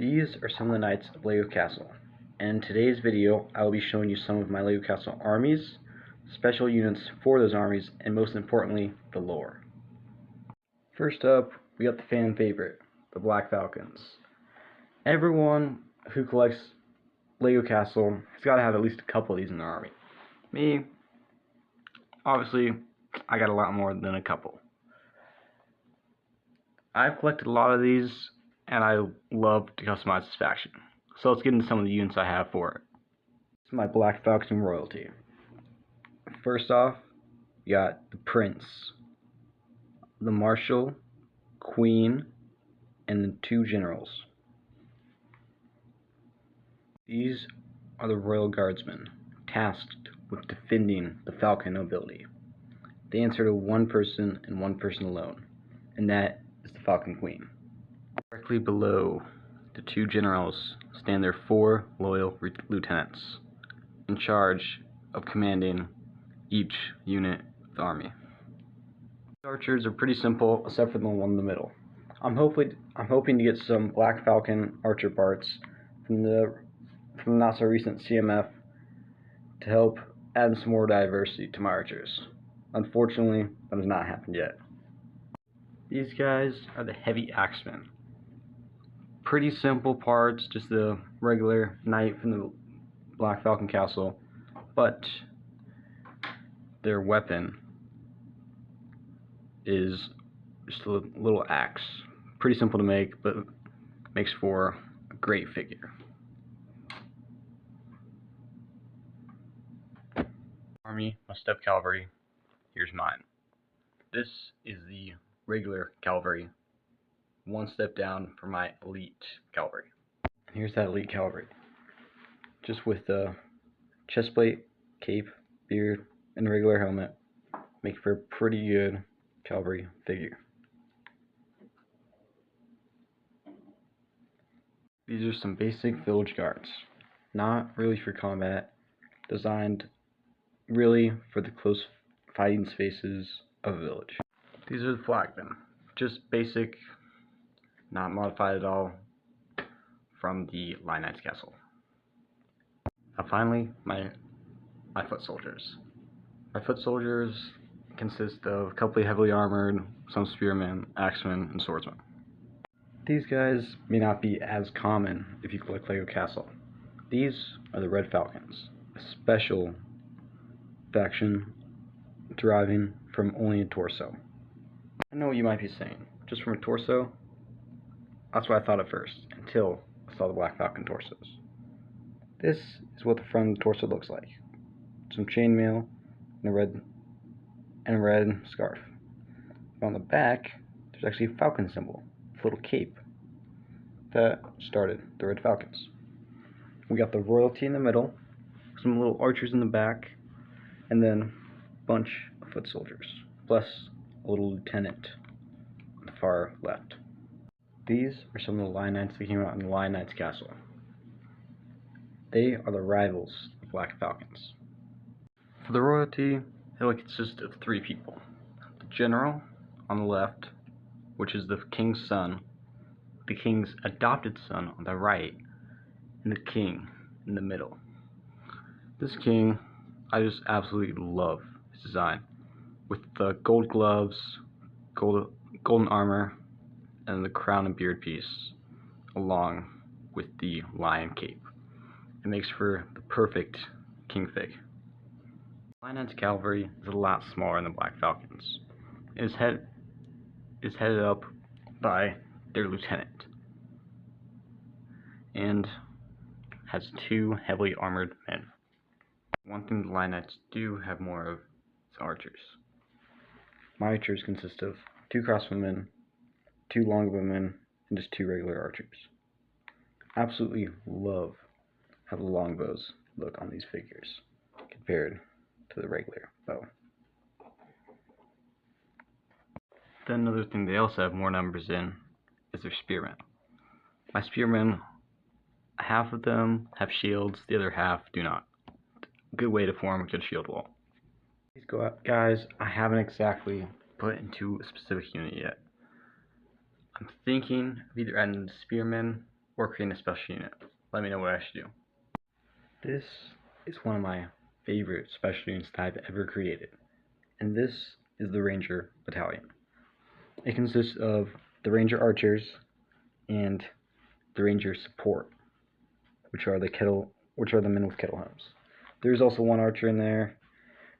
These are some of the knights of Lego Castle, and in today's video I will be showing you some of my Lego Castle armies, special units for those armies, and most importantly, the lore. First up, we got the fan favorite, the Black Falcons. Everyone who collects Lego Castle has got to have at least a couple of these in their army. Me, obviously, I got a lot more than a couple. I've collected a lot of these, and I love to customize this faction. So let's get into some of the units I have for it. This is my Black Falcon royalty. First off, you got the Prince, the Marshal, Queen, and the 2 generals. These are the Royal Guardsmen, tasked with defending the Falcon nobility. They answer to one person and one person alone, and that is the Falcon Queen. Directly below the 2 generals stand their 4 loyal lieutenants, in charge of commanding each unit of the army. The archers are pretty simple, except for the one in the middle. I'm hoping to get some Black Falcon archer parts from the not so recent CMF to help add some more diversity to my archers. Unfortunately, that has not happened yet. These guys are the Heavy Axemen. Pretty simple parts, just the regular knight from the Black Falcon Castle, but their weapon is just a little axe. Pretty simple to make, but makes for a great figure. Army must-have cavalry. Here's mine. This is the regular cavalry, one step down from my elite cavalry. And here's that elite cavalry, just with the chest plate, cape, beard, and regular helmet, make for a pretty good cavalry figure. These are some basic village guards, not really for combat, designed really for the close fighting spaces of a village. These are the flagmen, just basic, not modified at all, from the Lion Knight's Castle. Now finally, my foot soldiers. My foot soldiers consist of a couple of heavily armored, some spearmen, axemen, and swordsmen. These guys may not be as common if you collect Lego Castle. These are the Red Falcons, a special faction deriving from only a torso. I know what you might be saying, just from a torso? That's what I thought at first, until I saw the Black Falcon torsos. This is what the front of the torso looks like. Some chainmail and a red scarf. But on the back, there's actually a falcon symbol, a little cape. That started the Red Falcons. We got the royalty in the middle, some little archers in the back, and then a bunch of foot soldiers, plus a little lieutenant on the far left. These are some of the Lion Knights that came out in the Lion Knight's Castle. They are the rivals of Black Falcons. For the royalty, it will consist of 3 people. The general on the left, which is the king's son, the king's adopted son on the right, and the king in the middle. This king, I just absolutely love his design, with the gold gloves, golden armor, and the crown and beard piece, along with the lion cape. It makes for the perfect king fig. Lion Knight's cavalry is a lot smaller than the Black Falcons. It is headed up by their lieutenant, and has 2 heavily armored men. One thing the Lion Knights do have more of is archers. My archers consist of 2 crossbowmen, 2 longbowmen, and just 2 regular archers. Absolutely love how the longbows look on these figures compared to the regular bow. Then another thing they also have more numbers in is their spearmen. My spearmen, half of them have shields, the other half do not. Good way to form a good shield wall. These guys, I haven't exactly put into a specific unit yet. I'm thinking of either adding the spearmen or creating a special unit, let me know what I should do. This is one of my favorite special units that I've ever created, and this is the Ranger Battalion. It consists of the Ranger Archers and the Ranger Support, which are the men with kettle helms. There's also one archer in there,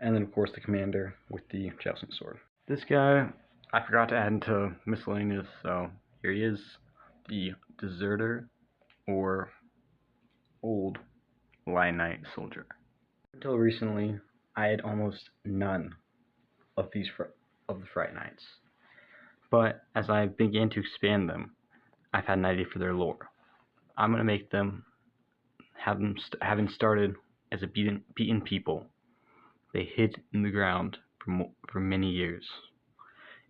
and then of course the commander with the jousting sword. This guy I forgot to add into miscellaneous, so here he is, the deserter or old line knight soldier. Until recently, I had almost none of the Fright Knights, but as I began to expand them, I've had an idea for their lore. I'm gonna make them having started as a beaten people. They hid in the ground for many years,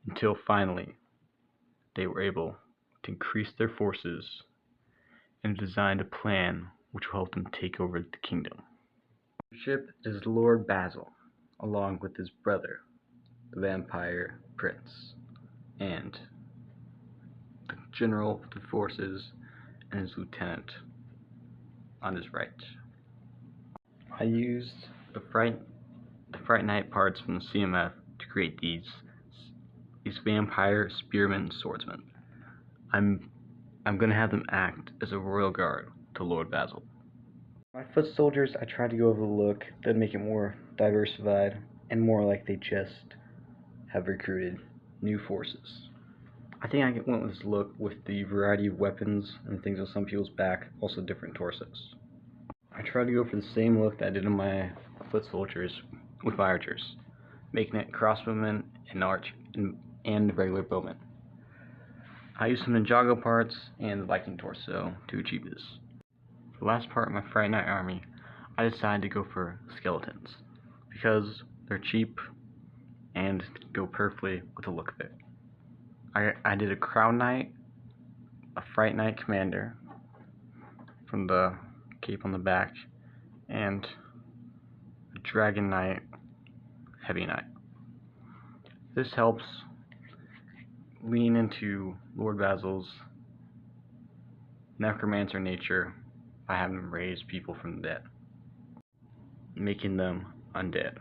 until finally they were able to increase their forces and designed a plan which will help them take over the kingdom. The ship is Lord Basil, along with his brother, the Vampire Prince, and the general of the forces and his lieutenant on his right. I used the Fright Knight parts from the CMF to create these vampire spearmen swordsmen. I'm gonna have them act as a royal guard to Lord Basil. My foot soldiers, I tried to go over the look that make it more diversified and more like they just have recruited new forces. I think I went with this look with the variety of weapons and things on some people's back, also different torsos. I tried to go for the same look that I did on my foot soldiers with my archers, making it crossbowmen and regular bowmen. I used some Ninjago parts and the Viking torso to achieve this. For the last part of my Fright Night army, I decided to go for skeletons, because they're cheap and go perfectly with the look of it. I did a Crown Knight, a Fright Knight Commander from the cape on the back, and a Dragon Knight Heavy Knight. This helps lean into Lord Basil's necromancer nature by having him raise people from the dead, making them undead.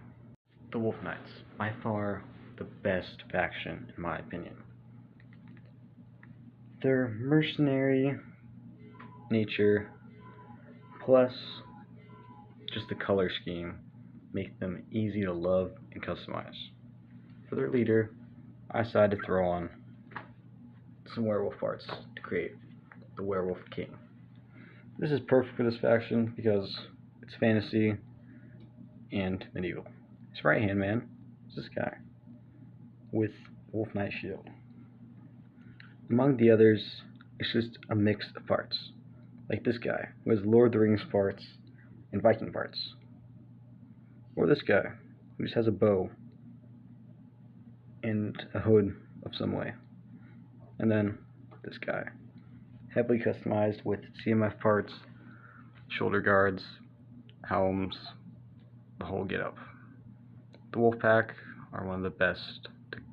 The Wolf Knights, by far the best faction in my opinion. Their mercenary nature plus just the color scheme make them easy to love and customize. For their leader, I decided to throw on some werewolf parts to create the Werewolf King. This is perfect for this faction because it's fantasy and medieval. His right hand man is this guy with Wolf Knight shield. Among the others, it's just a mix of parts, like this guy who has Lord of the Rings parts and Viking parts, or this guy who just has a bow and a hood of some way, and then this guy, heavily customized with CMF parts, shoulder guards, helms, the whole get-up. The Wolfpack are one of the best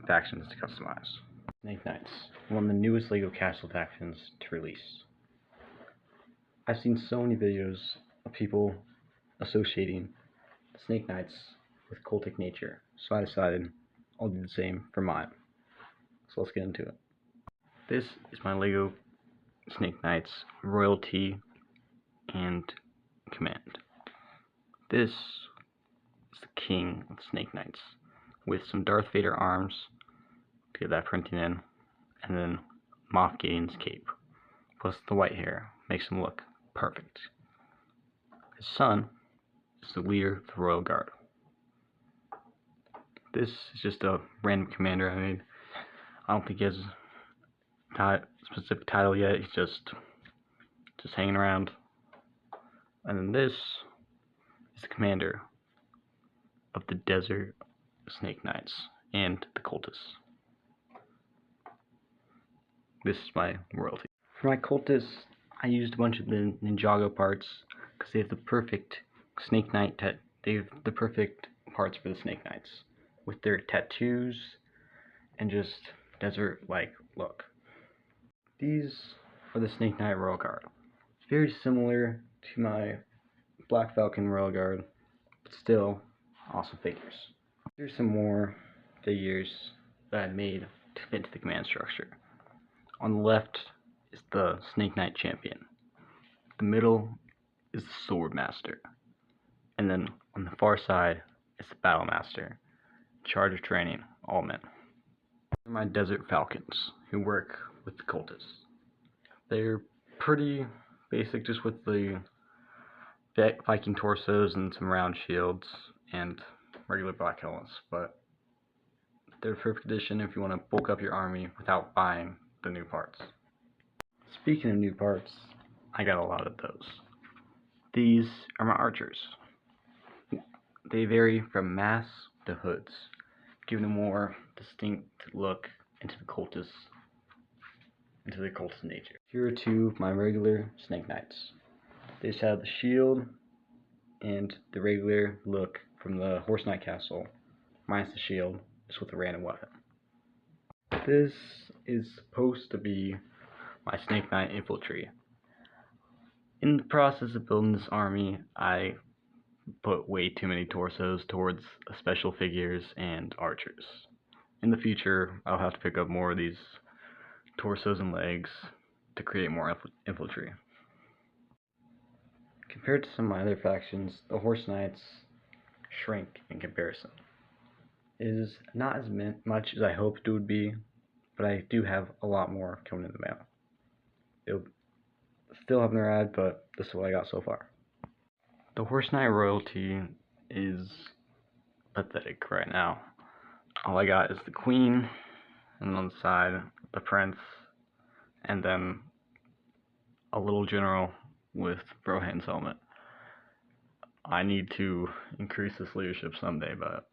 factions to customize. Snake Knights, one of the newest LEGO Castle factions to release. I've seen so many videos of people associating the Snake Knights with cultic nature, so I decided I'll do the same for mine. So let's get into it. This is my LEGO Snake Knights royalty and command. This is the king of Snake Knights with some Darth Vader arms to get that printing in, and then Moff Gideon's cape, plus the white hair makes him look perfect. His son is the leader of the Royal Guard. This is just a random commander I made. I don't think he has a specific title yet. He's just hanging around. And then this is the commander of the Desert Snake Knights and the Cultists. This is my royalty. For my Cultists, I used a bunch of the Ninjago parts because they have the perfect Snake Knight. They have the perfect parts for the Snake Knights, with their tattoos and just desert-like look. These are the Snake Knight Royal Guard. very similar to my Black Falcon Royal Guard, but still awesome figures. Here's some more figures that I made to fit into the command structure. On the left is the Snake Knight Champion. The middle is the Sword Master. And then on the far side is the Battle Master. Charge of training, all men. These are my Desert Falcons, who work with the cultists. They're pretty basic, just with the Viking torsos and some round shields and regular black helmets, but they're perfect addition if you want to bulk up your army without buying the new parts. Speaking of new parts, I got a lot of those. These are my archers. They vary from mass to hoods, giving a more distinct look into the cultist nature. Here are two of my regular Snake Knights. They just have the shield and the regular look from the Horse Knight Castle, minus the shield, just with a random weapon. This is supposed to be my Snake Knight infantry. In the process of building this army, I put way too many torsos towards special figures and archers. In the future, I'll have to pick up more of these torsos and legs to create more infantry. Compared to some of my other factions, the Horse Knights shrink in comparison. It is not as much as I hoped it would be, but I do have a lot more coming in the mail. It'll still haven't arrived, but this is what I got so far. The Horse Knight royalty is pathetic right now. All I got is the Queen, and on the side, the Prince, and then a little general with Brohan's helmet. I need to increase this leadership someday, but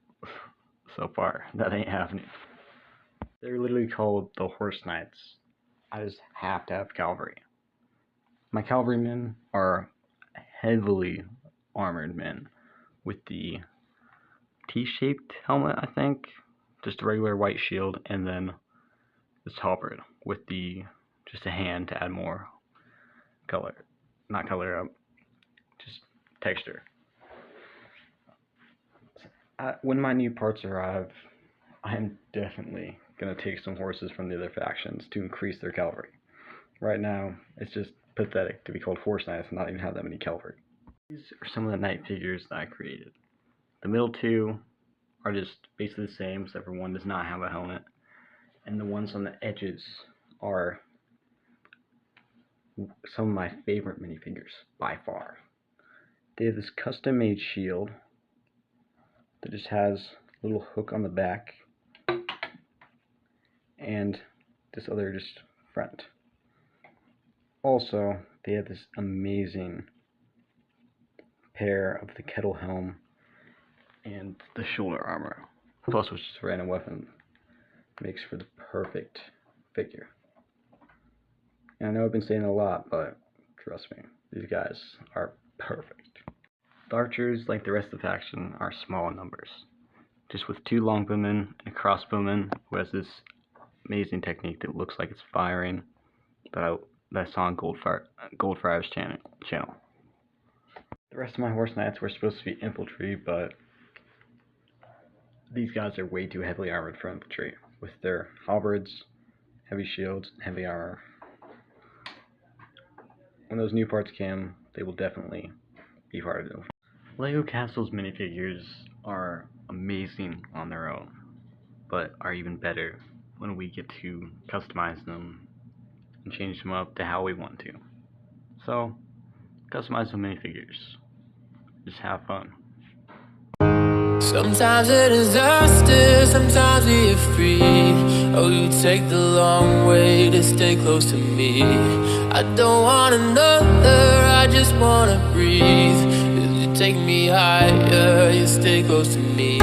so far, that ain't happening. They're literally called the Horse Knights. I just have to have cavalry. My cavalrymen are heavily armored men with the T-shaped helmet, I think, just a regular white shield, and then this halberd with just a hand to add more color, not color, just texture. When my new parts arrive, I am definitely gonna take some horses from the other factions to increase their cavalry. Right now, it's just pathetic to be called Horse Knights and not even have that many cavalry. These are some of the knight figures that I created. The middle two are just basically the same, except for one does not have a helmet, and the ones on the edges are some of my favorite minifigures by far. They have this custom-made shield that just has a little hook on the back and this other just front. Also, they have this amazing pair of the kettle helm and the shoulder armor, plus which is a random weapon, makes for the perfect figure. And I know I've been saying it a lot, but trust me, these guys are perfect. The archers, like the rest of the faction, are small in numbers, just with two longbowmen and a crossbowman who has this amazing technique that looks like it's firing that I saw on Goldfire's channel. The rest of my Horse Knights were supposed to be infantry, but these guys are way too heavily armored for infantry, with their halberds, heavy shields, and heavy armor. When those new parts come, they will definitely be part of it. LEGO Castle's minifigures are amazing on their own, but are even better when we get to customize them and change them up to how we want to. So, customize some minifigures. Just have fun. Sometimes a disaster, sometimes we are free. Oh, you take the long way to stay close to me. I don't want another, I just wanna breathe. You take me higher, you stay close to me.